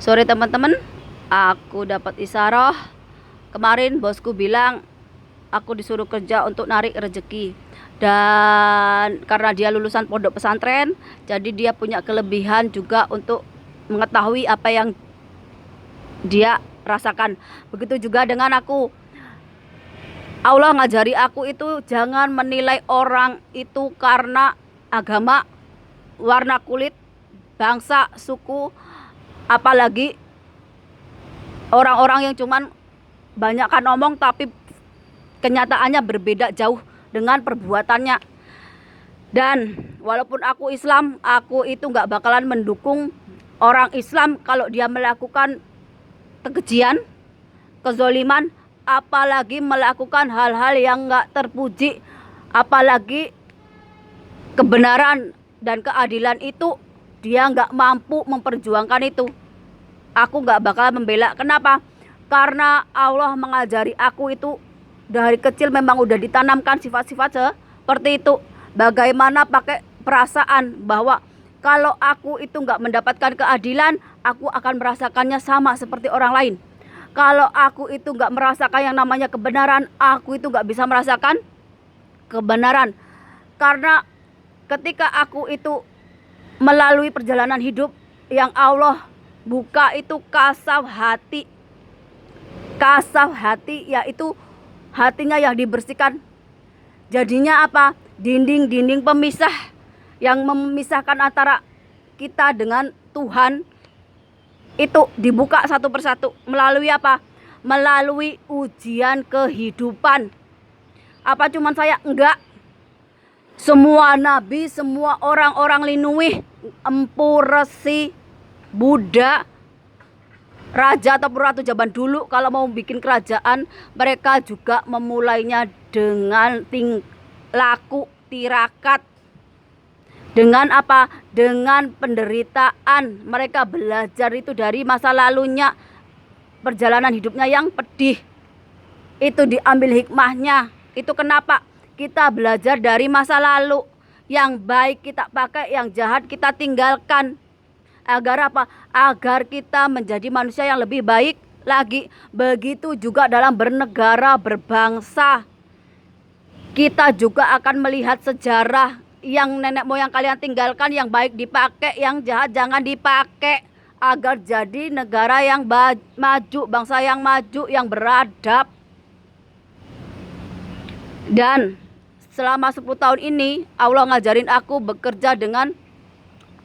Sore teman-teman, aku dapat isyarah. Kemarin bosku bilang aku disuruh kerja untuk narik rezeki. Dan karena dia lulusan pondok pesantren, jadi dia punya kelebihan juga untuk mengetahui apa yang dia rasakan. Begitu juga dengan aku. Allah ngajari aku itu jangan menilai orang itu karena agama, warna kulit, bangsa, suku, apalagi orang-orang yang cuman banyakkan ngomong tapi kenyataannya berbeda jauh dengan perbuatannya. Dan walaupun aku Islam, aku itu nggak bakalan mendukung orang Islam kalau dia melakukan kekejian, kezoliman, apalagi melakukan hal-hal yang nggak terpuji, apalagi kebenaran dan keadilan itu dia nggak mampu memperjuangkan itu. Aku nggak bakal membela. Kenapa? Karena Allah mengajari aku itu dari kecil memang udah ditanamkan sifat-sifat seperti itu. Bagaimana pakai perasaan bahwa kalau aku itu nggak mendapatkan keadilan, aku akan merasakannya sama seperti orang lain. Kalau aku itu nggak merasakan yang namanya kebenaran, aku itu nggak bisa merasakan kebenaran. Karena ketika aku itu melalui perjalanan hidup yang Allah buka itu kasaf hati. Kasaf hati yaitu hatinya yang dibersihkan. Jadinya apa? Dinding-dinding pemisah yang memisahkan antara kita dengan Tuhan itu dibuka satu persatu. Melalui apa? Melalui ujian kehidupan. Apa cuman saya? Enggak. Semua nabi, semua orang-orang linuih, empu, resi, Buddha, raja ataupun ratu zaman dulu kalau mau bikin kerajaan, mereka juga memulainya dengan laku tirakat. Dengan apa? Dengan penderitaan. Mereka belajar itu dari masa lalunya, perjalanan hidupnya yang pedih. Itu diambil hikmahnya. Itu kenapa kita belajar dari masa lalu. Yang baik kita pakai, yang jahat kita tinggalkan. Agar apa? Agar kita menjadi manusia yang lebih baik lagi. Begitu juga dalam bernegara, berbangsa. Kita juga akan melihat sejarah yang nenek moyang kalian tinggalkan, yang baik dipakai, yang jahat jangan dipakai. Agar jadi negara yang maju, bangsa yang maju, yang beradab. Dan selama 10 tahun ini Allah ngajarin aku bekerja dengan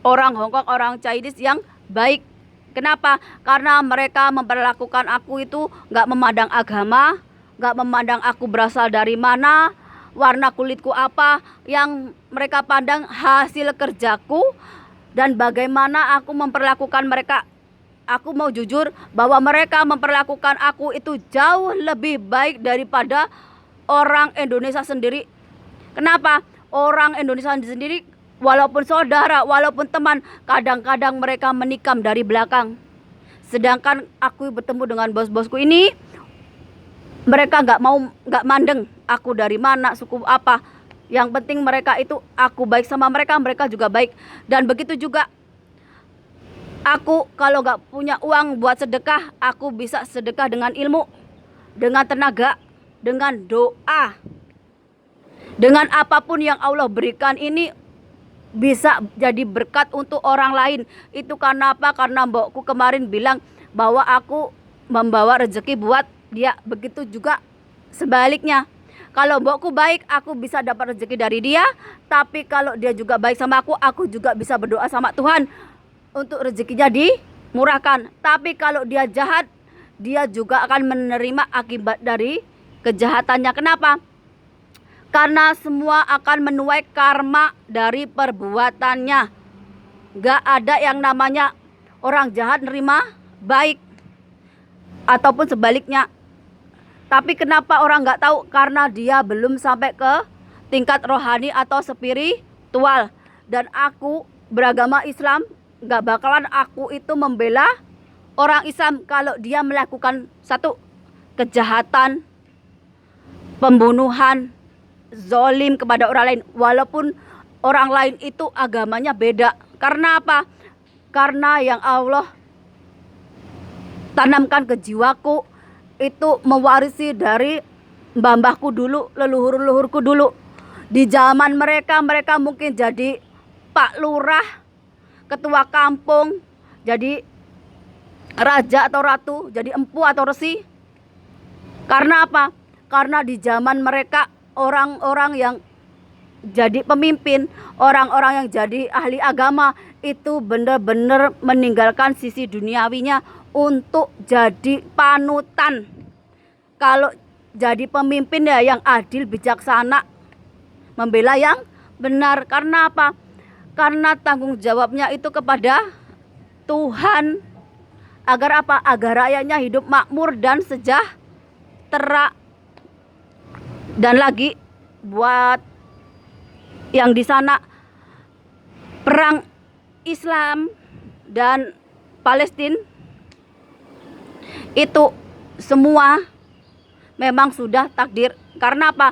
orang Hongkong, orang Chinese yang baik. Kenapa? Karena mereka memperlakukan aku itu gak memandang agama, gak memandang aku berasal dari mana, warna kulitku apa. Yang mereka pandang hasil kerjaku dan bagaimana aku memperlakukan mereka. Aku mau jujur bahwa mereka memperlakukan aku itu jauh lebih baik daripada orang Indonesia sendiri. Kenapa? Orang Indonesia sendiri walaupun saudara, walaupun teman, kadang-kadang mereka menikam dari belakang. Sedangkan aku bertemu dengan bos-bosku ini, mereka nggak mandeng aku dari mana, suku apa. Yang penting mereka itu aku baik sama mereka, mereka juga baik. Dan begitu juga aku kalau nggak punya uang buat sedekah, aku bisa sedekah dengan ilmu, dengan tenaga, dengan doa, dengan apapun yang Allah berikan ini bisa jadi berkat untuk orang lain. Itu karena apa? Karena mbokku kemarin bilang bahwa aku membawa rezeki buat dia. Begitu juga sebaliknya. Kalau mbokku baik, aku bisa dapat rezeki dari dia. Tapi kalau dia juga baik sama aku juga bisa berdoa sama Tuhan untuk rezekinya dimurahkan. Tapi kalau dia jahat, dia juga akan menerima akibat dari kejahatannya. Kenapa? Karena semua akan menuai karma dari perbuatannya. Gak ada yang namanya orang jahat nerima baik. Ataupun sebaliknya. Tapi kenapa orang gak tahu? Karena dia belum sampai ke tingkat rohani atau spiritual. Dan aku beragama Islam, gak bakalan aku itu membela orang Islam kalau dia melakukan satu kejahatan, pembunuhan, zolim kepada orang lain, walaupun orang lain itu agamanya beda. Karena apa? Karena yang Allah tanamkan ke jiwaku, itu mewarisi dari mbah-mbahku dulu, leluhur-leluhurku dulu. Di zaman mereka, mereka mungkin jadi Pak Lurah, ketua kampung, jadi raja atau ratu, jadi empu atau resi. Karena apa? Karena di zaman mereka orang-orang yang jadi pemimpin, orang-orang yang jadi ahli agama itu benar-benar meninggalkan sisi duniawinya untuk jadi panutan. Kalau jadi pemimpin ya yang adil, bijaksana, membela yang benar. Karena apa? Karena tanggung jawabnya itu kepada Tuhan. Agar apa? Agar rakyatnya hidup makmur dan sejahtera. Dan lagi buat yang di sana perang Islam dan Palestina itu semua memang sudah takdir. Karena apa?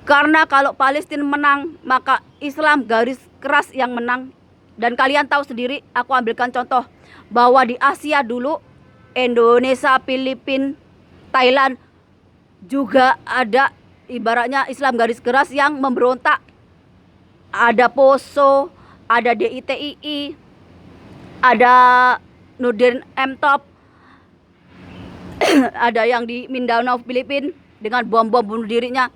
Karena kalau Palestina menang, maka Islam garis keras yang menang. Dan kalian tahu sendiri, aku ambilkan contoh bahwa di Asia dulu, Indonesia, Filipina, Thailand juga ada ibaratnya Islam garis keras yang memberontak. Ada Poso, ada DITII, ada Nurdin M-Top, ada yang di Mindanao, Filipina dengan bom-bom bunuh dirinya.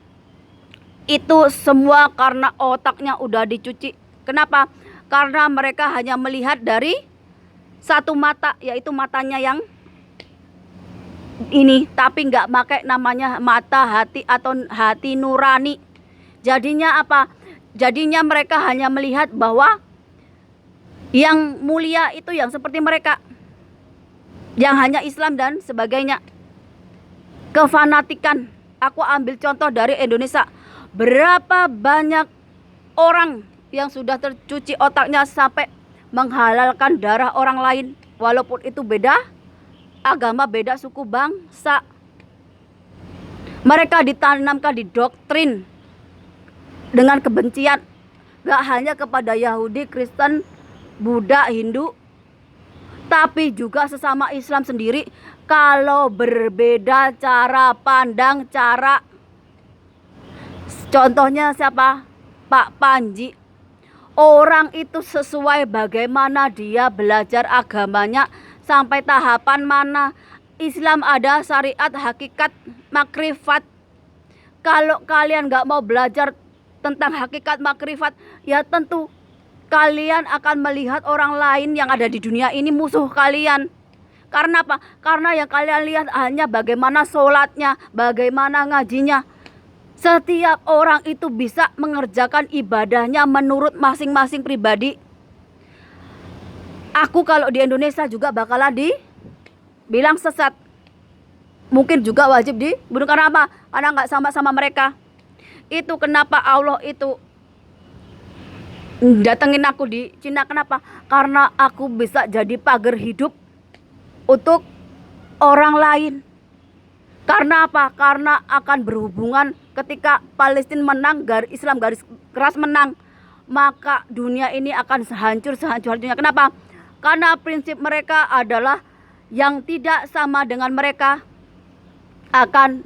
Itu semua karena otaknya udah dicuci. Kenapa? Karena mereka hanya melihat dari satu mata, yaitu matanya yang ini, tapi nggak pakai namanya mata hati atau hati nurani. Jadinya apa? Jadinya mereka hanya melihat bahwa yang mulia itu yang seperti mereka, yang hanya Islam dan sebagainya. Kefanatikan. Aku ambil contoh dari Indonesia. Berapa banyak orang yang sudah tercuci otaknya sampai menghalalkan darah orang lain, walaupun itu beda agama, beda suku bangsa. Mereka ditanamkan di doktrin dengan kebencian, gak hanya kepada Yahudi, Kristen, Buddha, Hindu, tapi juga sesama Islam sendiri. Kalau berbeda cara pandang, cara, contohnya siapa? Pak Panji. Orang itu sesuai bagaimana dia belajar agamanya, sampai tahapan mana. Islam ada syariat, hakikat, makrifat. Kalau kalian gak mau belajar tentang hakikat makrifat, ya tentu kalian akan melihat orang lain yang ada di dunia ini musuh kalian. Karena apa? Karena yang kalian lihat hanya bagaimana sholatnya, bagaimana ngajinya. Setiap orang itu bisa mengerjakan ibadahnya menurut masing-masing pribadi. Aku kalau di Indonesia juga bakalan dibilang sesat. Mungkin juga wajib dibunuh. Karena apa? Karena nggak sama-sama mereka. Itu kenapa Allah itu datengin aku di Cina. Kenapa? Karena aku bisa jadi pagar hidup untuk orang lain. Karena apa? Karena akan berhubungan ketika Palestina menang, Islam garis keras menang, maka dunia ini akan sehancur-hancurnya. Kenapa? Karena prinsip mereka adalah yang tidak sama dengan mereka akan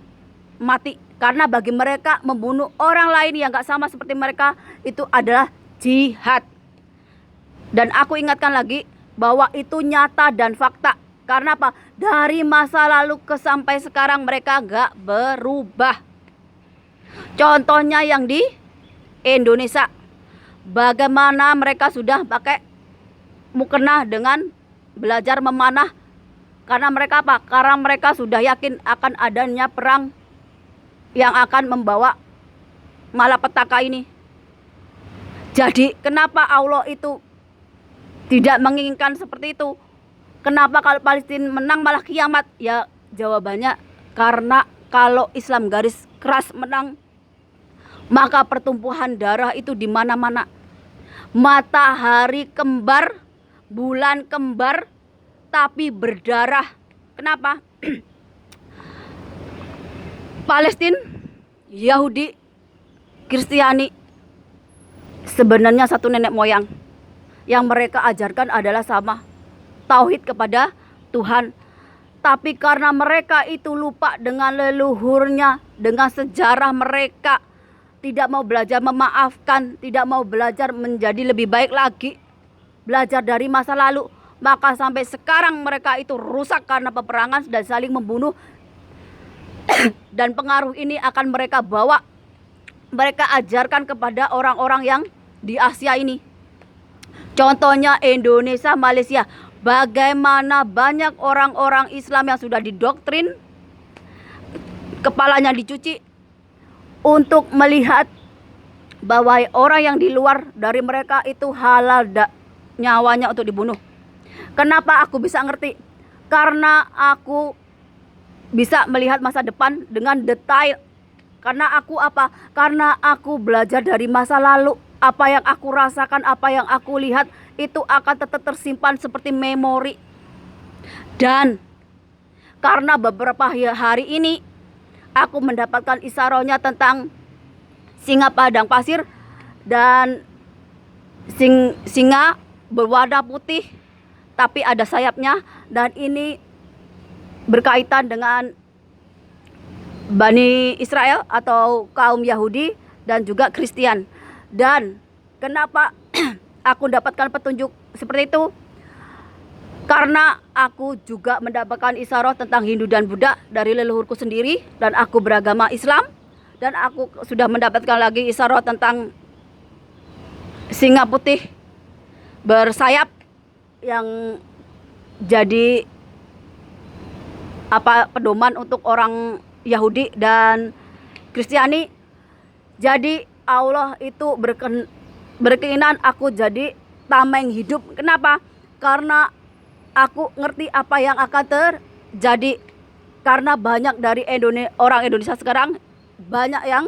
mati. Karena bagi mereka membunuh orang lain yang gak sama seperti mereka itu adalah jihad. Dan aku ingatkan lagi bahwa itu nyata dan fakta. Karena apa? Dari masa lalu ke sampai sekarang mereka gak berubah. Contohnya yang di Indonesia, bagaimana mereka sudah pakai mukena dengan belajar memanah. Karena mereka apa? Karena mereka sudah yakin akan adanya perang yang akan membawa malapetaka ini. Jadi kenapa Allah itu tidak menginginkan seperti itu? Kenapa kalau Palestina menang malah kiamat? Ya jawabannya karena kalau Islam garis keras menang, maka pertumbuhan darah itu di mana-mana. Matahari kembar, bulan kembar, tapi berdarah. Kenapa? Palestina, Yahudi, Kristiani sebenarnya satu nenek moyang. Yang mereka ajarkan adalah sama, tauhid kepada Tuhan. Tapi karena mereka itu lupa dengan leluhurnya, dengan sejarah mereka, tidak mau belajar memaafkan, tidak mau belajar menjadi lebih baik lagi, belajar dari masa lalu, maka sampai sekarang mereka itu rusak karena peperangan dan saling membunuh. Dan pengaruh ini akan mereka bawa, mereka ajarkan kepada orang-orang yang di Asia ini. Contohnya Indonesia, Malaysia. Bagaimana banyak orang-orang Islam yang sudah didoktrin, kepalanya dicuci, untuk melihat bahwa orang yang di luar dari mereka itu halal nyawanya untuk dibunuh. Kenapa aku bisa ngerti? Karena aku bisa melihat masa depan dengan detail. Karena aku apa? Karena aku belajar dari masa lalu. Apa yang aku rasakan, apa yang aku lihat, itu akan tetap tersimpan seperti memori. Dan karena beberapa hari ini aku mendapatkan isarohnya tentang singa padang pasir dan singa berwarna putih tapi ada sayapnya, dan ini berkaitan dengan Bani Israel atau kaum Yahudi dan juga Kristen. Dan kenapa aku mendapatkan petunjuk seperti itu? Karena aku juga mendapatkan isyarat tentang Hindu dan Buddha dari leluhurku sendiri, dan aku beragama Islam, dan aku sudah mendapatkan lagi isyarat tentang singa putih bersayap yang jadi pedoman untuk orang Yahudi dan Kristiani. Jadi Allah itu berkeinginan aku jadi tameng hidup. Kenapa? Karena aku ngerti apa yang akan terjadi. Karena banyak dari orang Indonesia sekarang, banyak yang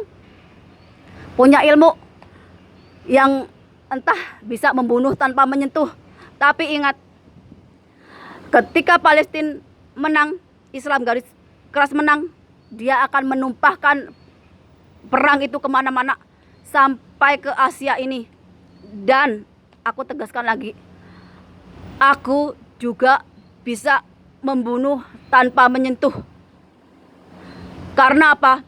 punya ilmu yang entah bisa membunuh tanpa menyentuh. Tapi ingat, ketika Palestina menang, Islam garis keras menang, dia akan menumpahkan perang itu kemana-mana sampai ke Asia ini. Dan aku tegaskan lagi, aku juga bisa membunuh tanpa menyentuh. Karena apa?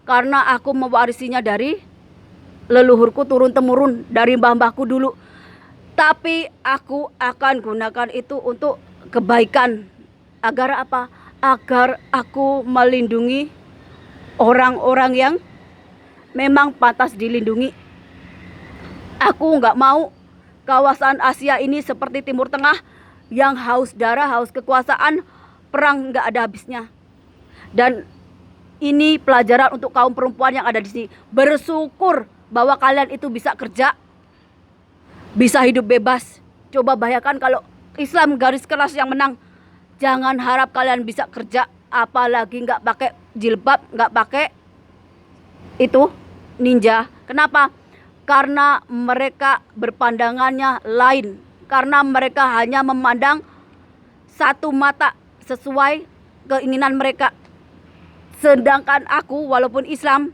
Karena aku mewarisinya dari leluhurku turun-temurun, dari mbah-mbahku dulu. Tapi aku akan gunakan itu untuk kebaikan. Agar apa? Agar aku melindungi orang-orang yang memang pantas dilindungi. Aku nggak mau kawasan Asia ini seperti Timur Tengah yang haus darah, haus kekuasaan, perang nggak ada habisnya. Dan ini pelajaran untuk kaum perempuan yang ada di sini. Bersyukur bahwa kalian itu bisa kerja, bisa hidup bebas. Coba bayangkan kalau Islam garis keras yang menang. Jangan harap kalian bisa kerja, apalagi nggak pakai jilbab, nggak pakai itu ninja. Kenapa? Karena mereka berpandangannya lain. Karena mereka hanya memandang satu mata sesuai keinginan mereka. Sedangkan aku walaupun Islam,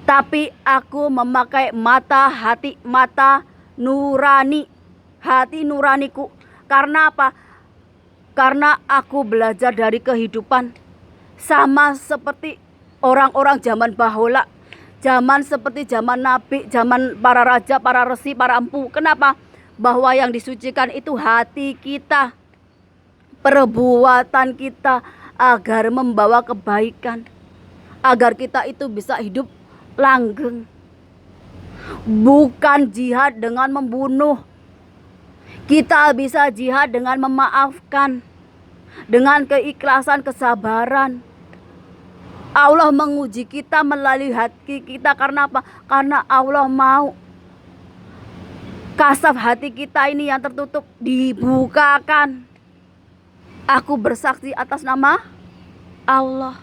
tapi aku memakai mata hati, mata nurani, hati nuraniku. Karena apa? Karena aku belajar dari kehidupan. Sama seperti orang-orang zaman bahola, zaman seperti zaman Nabi, zaman para raja, para resi, para empu. Kenapa? Bahwa yang disucikan itu hati kita, perbuatan kita, agar membawa kebaikan, agar kita itu bisa hidup langgeng. Bukan jihad dengan membunuh. Kita bisa jihad dengan memaafkan, dengan keikhlasan, kesabaran. Allah menguji kita melalui hati kita. Karena apa? Karena Allah mau kasaf hati kita ini yang tertutup dibukakan. Aku bersaksi atas nama Allah.